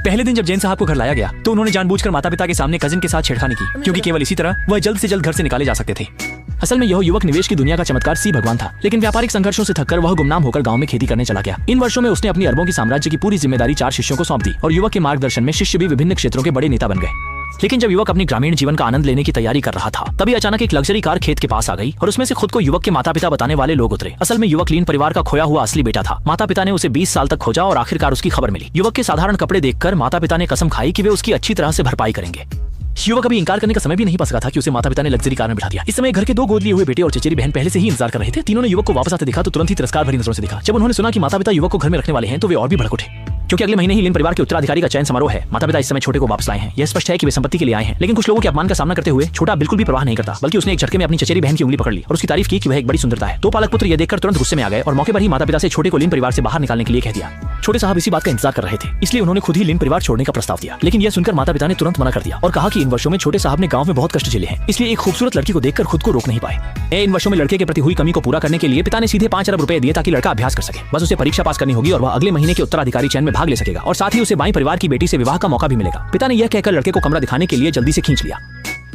पहले दिन जब जैन साहब को घर लाया गया तो उन्होंने जानबूझकर माता पिता के सामने कजिन के साथ छेड़खानी की, क्योंकि केवल इसी तरह वह जल्द से जल्द घर से निकाले जा सकते थे। असल में यह युवक निवेश की दुनिया का चमत्कार सी भगवान था, लेकिन व्यापारिक संघर्षों से थककर वह गुमनाम होकर गांव में खेती करने चला गया। इन वर्षों में उसने अपनी अरबों की साम्राज्य की पूरी जिम्मेदारी 4 शिष्यों को सौंप दी और युवक के मार्गदर्शन में शिष्य भी विभिन्न क्षेत्रों के बड़े नेता बन गए। लेकिन जब युवक अपनी ग्रामीण जीवन का आनंद लेने की तैयारी कर रहा था, तभी अचानक एक लग्जरी कार खेत के पास आ गई और उसमें से खुद को युवक के माता पिता बताने वाले लोग उतरे। असल में युवक लीन परिवार का खोया हुआ असली बेटा था। माता पिता ने उसे 20 साल तक खोजा और आखिरकार उसकी खबर मिली। युवक के साधारण कपड़े देखकर माता पिता ने कसम खाई कि वे उसकी अच्छी तरह से भरपाई करेंगे। युवक अभी इंकार करने का समय भी नहीं पा था कि उसे माता पिता ने लग्जरी कार में बिठा दिया। इस समय घर के 2 गोद लिए हुए बेटे और चचेरी बहन पहले से ही इंतजार कर रहे थे। तीनों ने युवक को वापस आते देखा तो तुरंत ही तिरस्कार भरी नजरों से देखा। जब उन्होंने सुना कि माता पिता युवक को घर में रखने वाले हैं तो वे और भी भड़क उठे, क्योंकि अगले महीने ही लीन परिवार के उत्तराधिकारी का चयन समारोह है। माता पिता इस समय छोटे को वापस लाए हैं। यह स्पष्ट है कि वे संपत्ति के लिए आए हैं, लेकिन कुछ लोगों के अपमान का सामना करते हुए छोटा बिल्कुल भी परवाह नहीं करता, बल्कि उसने एक झटके में अपनी चचेरी बहन की उंगली पकड़ ली और उसकी तारीफ की कि वह एक बड़ी सुंदरता है। तो पालक पुत्र यह देखकर तुरंत गुस्से में आ गए और मौके पर ही माता पिता से छोटे को लीन परिवार से बाहर निकालने के लिए कह दिया। छोटे साहब इसी बात का इंतजार कर रहे थे, इसलिए उन्होंने खुद ही लीन परिवार छोड़ने का प्रस्ताव दिया। लेकिन यह सुनकर माता पिता ने तुरंत मना कर दिया और कहा कि इन वर्षों में छोटे साहब ने गांव में बहुत कष्ट झेले हैं, इसलिए एक खूबसूरत लड़की को देखकर खुद को रोक नहीं पाए। इन वर्षों में लड़के के प्रति हुई कमी को पूरा करने के लिए पिता ने सीधे 5 अरब रुपए दिए ताकि लड़का अभ्यास कर सके। बस उसे परीक्षा पास करनी होगी और वह अगले महीने के उत्तराधिकारी चयन में भाग ले सकेगा और साथ ही उसे बाई परिवार की बेटी से विवाह का मौका भी मिलेगा। पिता ने यह कहकर लड़के को कमरा दिखाने के लिए जल्दी से खींच लिया।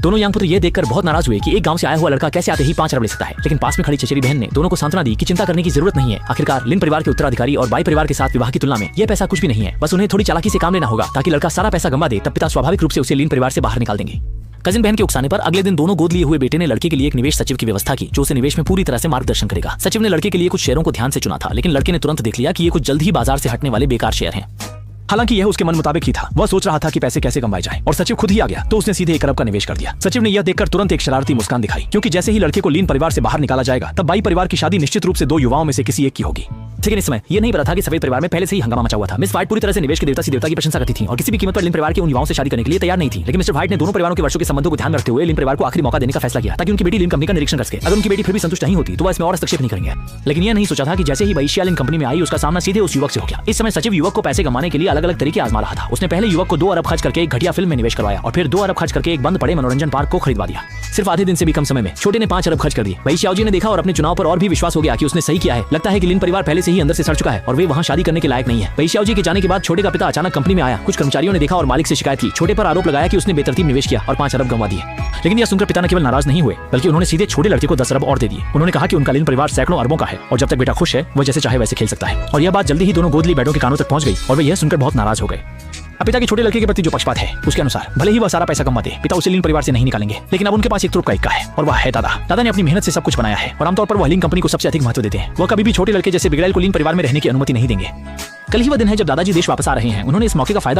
दोनों यंग पुत्र यह देखकर बहुत नाराज हुए कि एक गांव से आया हुआ लड़का कैसे आते ही 5 अरब ले सकता है। लेकिन पास में खड़ी चचेरी बहन ने दोनों को सांत्वना दी कि चिंता करने की जरूरत नहीं है। आखिरकार लीन परिवार के उत्तराधिकारी और बाई परिवार के साथ विवाह की तुलना में यह पैसा कुछ भी नहीं है। बस उन्हें थोड़ी चालाकी से काम लेना होगा ताकि लड़का सारा पैसा गंवा दे, तब पिता स्वाभाविक रूप से उसे लीन परिवार से बाहर निकाल देंगे। कजिन बहन के उकसाने पर अगले दिन दोनों गोद लिए हुए बेटे ने लड़के के लिए एक निवेश सचिव की व्यवस्था की, जो उसे निवेश में पूरी तरह से मार्गदर्शन करेगा। सचिव ने लड़के के लिए कुछ शेयरों को ध्यान से चुना था, लेकिन लड़के ने तुरंत देख लिया कि ये कुछ जल्द ही बाजार से हटने वाले बेकार शेयर हैं। हालांकि यह उसके मन मुताबिक ही था। वह सोच रहा था कि पैसे कैसे कमाए जाए और सचिव खुद ही आ गया तो उसने सीधे 1 अरब का निवेश कर दिया। सचिव ने यह देखकर तुरंत एक शरारती मुस्कान दिखाई, क्योंकि जैसे ही लड़के को लीन परिवार से बाहर निकाला जाएगा तब बाई परिवार की शादी निश्चित रूप से 2 युवाओं में से किसी एक की होगी। लेकिन इस समय यह नहीं पता था कि सफेद परिवार में पहले से ही हंगामा मचा हुआ था। मिस व्हाइट पूरी तरह से निवेश के देवता की प्रशंसा करती थी और किसी भी कीमत पर लीन परिवार के उन युवाओं से शादी करने के लिए तैयार नहीं थी। लेकिन मिस्टर व्हाइट ने दोनों परिवारों के वर्षों के संबंधों को ध्यान में रखते हुए लीन परिवार को आखिरी मौका देने का फैसला किया ताकि उनकी बेटी लीन कंपनी का निरीक्षण कर सके। अगर उनकी बेटी फिर भी संतुष्ट नहीं होती तो वह इसमें और हस्तक्षेप नहीं करेंगे। लेकिन यह नहीं सोचा था कि जैसे ही वैश्या लीन कंपनी में आई उसका सामना सीधे उस युवक से हो गया। इस समय सचिव युवक को पैसे कमाने के लिए अलग अलग तरीके आजमा रहा था। उसने पहले युवक को 2 अरब खर्च करके एक घटिया फिल्म में निवेश करवाया और फिर 2 अरब खर्च करके एक बंद पड़े मनोरंजन पार्क को खरीदवा दिया। सिर्फ आधे दिन से भी कम समय में छोटे ने 5 अरब खर्च कर दिए। वैश्या जी ने देखा और अपने चुनाव पर और भी विश्वास हो गया कि उसने सही किया है। लगता है कि लीन परिवार पहले से ही अंदर से सड़ चुका है और वे वहां शादी करने के लायक नहीं है। वैश्या जी के जाने के बाद छोटे का पिता अचानक कंपनी में आया। कुछ कर्मचारियों ने देखा और मालिक से शिकायत की। छोटे पर आरोप लगाया कि उसने बेतरतीब निवेश किया और 5 अरब गंवा दिए। लेकिन यह सुनकर पिता न केवल नाराज नहीं हुए, बल्कि उन्होंने सीधे छोटे लड़के को 10 अरब और दे दिए। उन्होंने कहा कि उनका लीन परिवार सैकड़ों अरबों का है और जब तक बेटा खुश है वह जैसे चाहे वैसे खेल सकता है। और यह बात जल्दी ही दोनों गोदली बैडों के कानों तक पहुंच गई और वे यह सुनकर बहुत नाराज हो गए। अब पिता के छोटे लड़के के प्रति जो पक्षपात है उसके अनुसार भले ही वह सारा पैसा कमा दे, पिता उसे लीन परिवार से नहीं निकालेंगे। लेकिन अब उनके पास एक तुर्क का इक्का है और वह है दादा। दादा ने अपनी मेहनत से सब कुछ बनाया है और आमतौर पर वह लीन कंपनी को सबसे अधिक महत्व देते हैं। वह कभी भी छोटे लड़के जैसे बिगड़ैल को लीन परिवार में रहने की अनुमति नहीं देंगे। कल ही वह दिन है जब दादाजी देश वापस आ रहे हैं। उन्होंने इस मौके का फायदा